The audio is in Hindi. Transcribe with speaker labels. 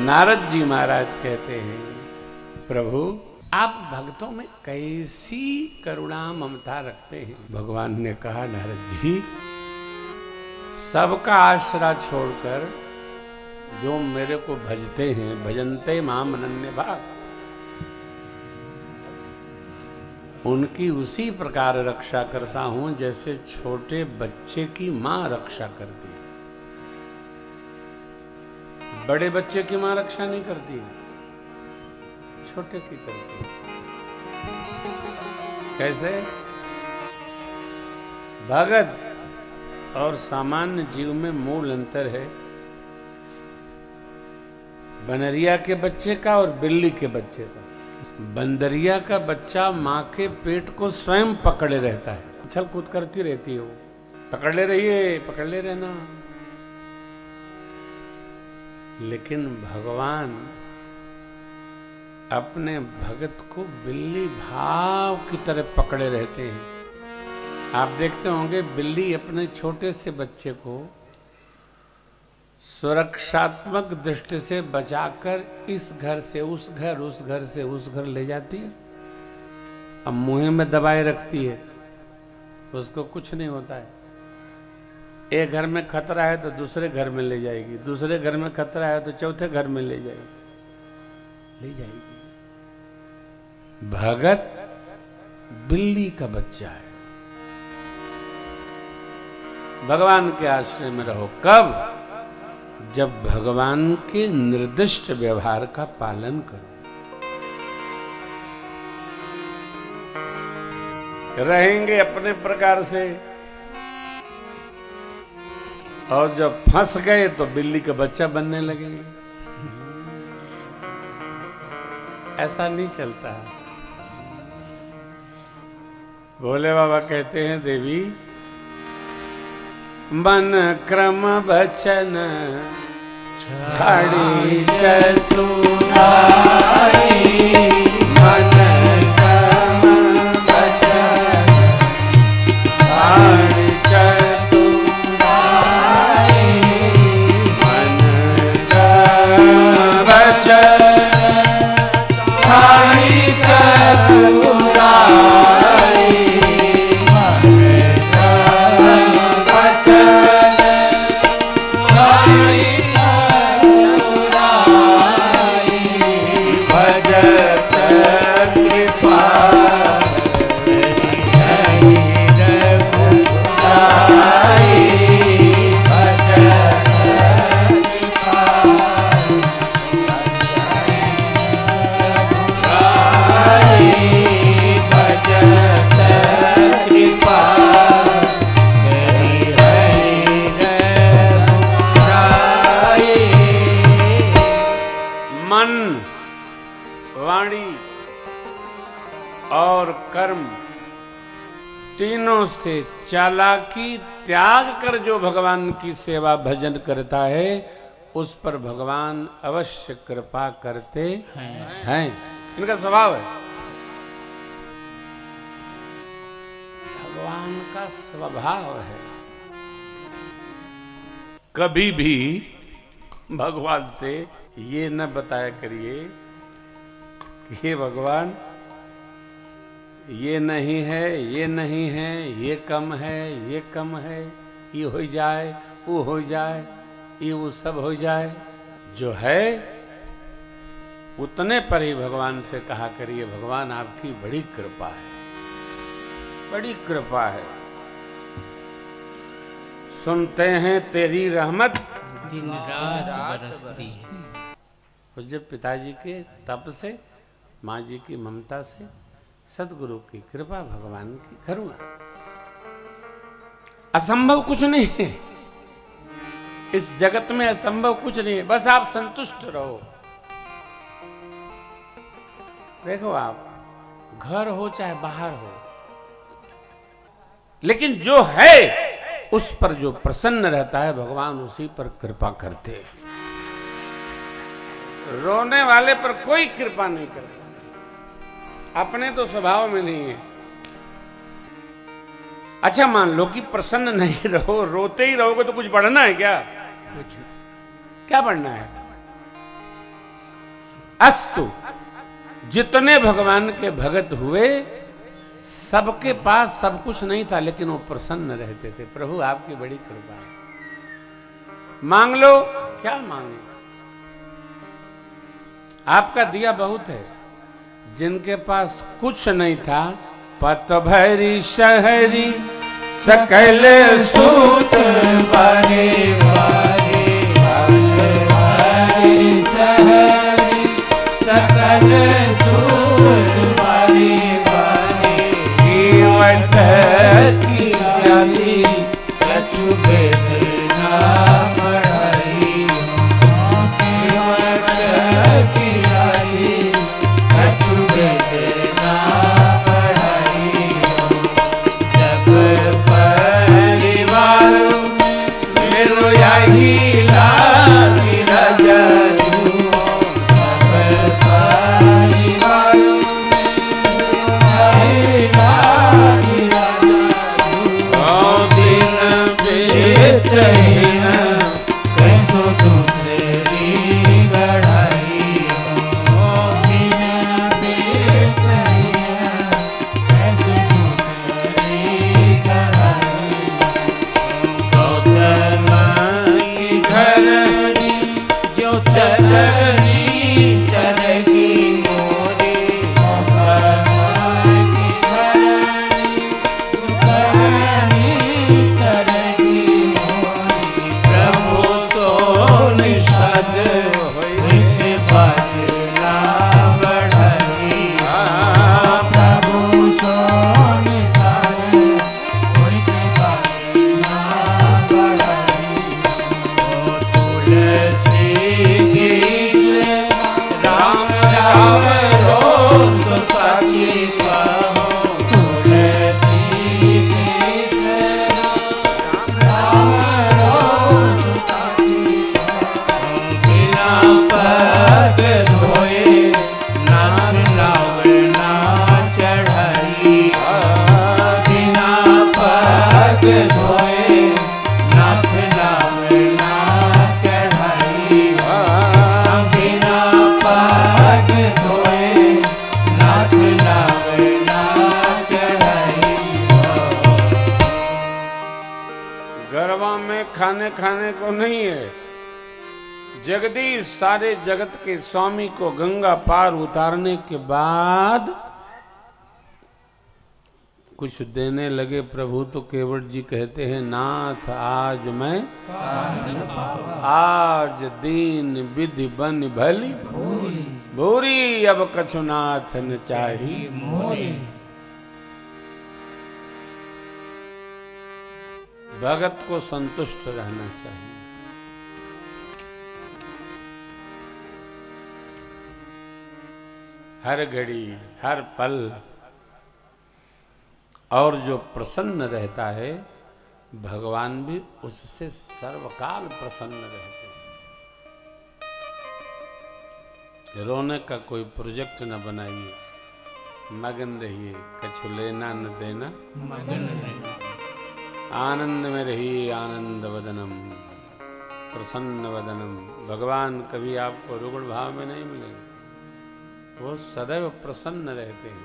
Speaker 1: नारद जी महाराज कहते हैं, प्रभु आप भक्तों में कैसी करुणा ममता रखते हैं। भगवान ने कहा, नारद जी सबका आश्रय छोड़कर जो मेरे को भजते हैं, भजन्ते माम अनन्य भाग, उनकी उसी प्रकार रक्षा करता हूं जैसे छोटे बच्चे की मां रक्षा करती है। बड़े बच्चे की मां रक्षा नहीं करती, छोटे की करती है। कैसे? भगत और सामान्य जीव में मूल अंतर है, बनरिया के बच्चे का और बिल्ली के बच्चे का। बंदरिया का बच्चा माँ के पेट को स्वयं पकड़े रहता है, उछल कूद करती रहती है, वो पकड़ ले रही है, पकड़ ले रहना। लेकिन भगवान अपने भगत को बिल्ली भाव की तरह पकड़े रहते हैं। आप देखते होंगे बिल्ली अपने छोटे से बच्चे को सुरक्षात्मक दृष्टि से बचाकर इस घर से उस घर, उस घर से उस घर ले जाती है। अब मुंह में दबाए रखती है, उसको कुछ नहीं होता है। एक घर में खतरा है तो दूसरे घर में ले जाएगी, दूसरे घर में खतरा है तो चौथे घर में ले जाएगी। भगत बिल्ली का बच्चा है। भगवान के आश्रय में रहो कब? जब भगवान के निर्दिष्ट व्यवहार का पालन करो। रहेंगे अपने प्रकार से, और जब फंस गए तो बिल्ली का बच्चा बनने लगेंगे। ऐसा नहीं चलता। भोले बाबा कहते हैं, देवी मन क्रम बचन छाड़ी चतुराई, मन क्रम बचन छाड़ी चतुराई, मन क्रम बचन छाड़ी चतुराई। तीनों से चालाकी त्याग कर जो भगवान की सेवा भजन करता है, उस पर भगवान अवश्य कृपा करते हैं। इनका स्वभाव है, भगवान का स्वभाव है। कभी भी भगवान से ये न बताया करिए कि हे भगवान ये नहीं है, ये नहीं है, ये कम है, ये कम है, ये हो जाए, वो हो जाए, ये वो सब हो जाए। जो है उतने पर ही भगवान से कहा करिए, भगवान आपकी बड़ी कृपा है, बड़ी कृपा है। सुनते हैं तेरी रहमत
Speaker 2: दिन रात बरसती है।
Speaker 1: पूज्य पिताजी के तप से, माँ जी की ममता से, सदगुरु की कृपा, भगवान की करुणा। असंभव कुछ नहीं है इस जगत में, असंभव कुछ नहीं है। बस आप संतुष्ट रहो। देखो, आप घर हो चाहे बाहर हो, लेकिन जो है उस पर जो प्रसन्न रहता है, भगवान उसी पर कृपा करते हैं। रोने वाले पर कोई कृपा नहीं करता, अपने तो स्वभाव में नहीं है। अच्छा, मान लो कि प्रसन्न नहीं रहो, रोते ही रहोगे तो कुछ बढ़ना है क्या? क्या बढ़ना है? अस्तु, जितने भगवान के भगत हुए सबके पास सब कुछ नहीं था, लेकिन वो प्रसन्न रहते थे। प्रभु आपकी बड़ी कृपा है, मांग लो, क्या मांगे, आपका दिया बहुत है। जिनके पास कुछ नहीं था, पत भरी शहरी सकल सूत बारे बारे, पत भरी शहरी सकल सूत बारे बारे, कीमत की जाती कछु भेद ना बढ़ाई, कीमत की जाती कछु भेद ना बढ़ाई, सब परिवार मेरो यही लागी रजू, सब परिवार यही लागी रजू, दिन बीतहीन कैसो दूसरी गढ़ाई, दिन बीतहीन कैसो दूसरी गढ़ाई, गौतम की घरनी जो चरनी चरगी मोरी, गौतम की घरनी चरगी मोरी, प्रभु सो निषद होइते बदला बढ़ई, प्रभु सो निषद होइते बदला बढ़ई, तुलसी गीत राम राम रोस साची कहो, तुलसी गीत राम राम रोस साची कहो, बिना पग धोए नाथ रावणा चढ़ई, बिना पग धोए नाथ रावणा चढ़ई, बिना पग धोए नाथ रावणा चढ़ई। गरबा में खाने खाने को नहीं है। जगदीश सारे जगत के स्वामी को गंगा पार उतारने के बाद कुछ देने लगे प्रभु, तो केवट जी कहते हैं, नाथ आज मैं आज दीन विधि बन भली भूरी, अब कछु नाथ न चाही मोरी। भगत को संतुष्ट रहना चाहिए। हर घड़ी हर पल, और जो प्रसन्न रहता है भगवान भी उससे सर्वकाल प्रसन्न रहते हैं। रोने का कोई प्रोजेक्ट न बनाइए, मगन रहिए, कछु लेना न देना मगन रहिए, आनंद में रहिए, आनंद वदनम प्रसन्न वदनम। भगवान कभी आपको रुग्ण भाव में नहीं मिलेंगे, वो सदैव प्रसन्न रहते हैं।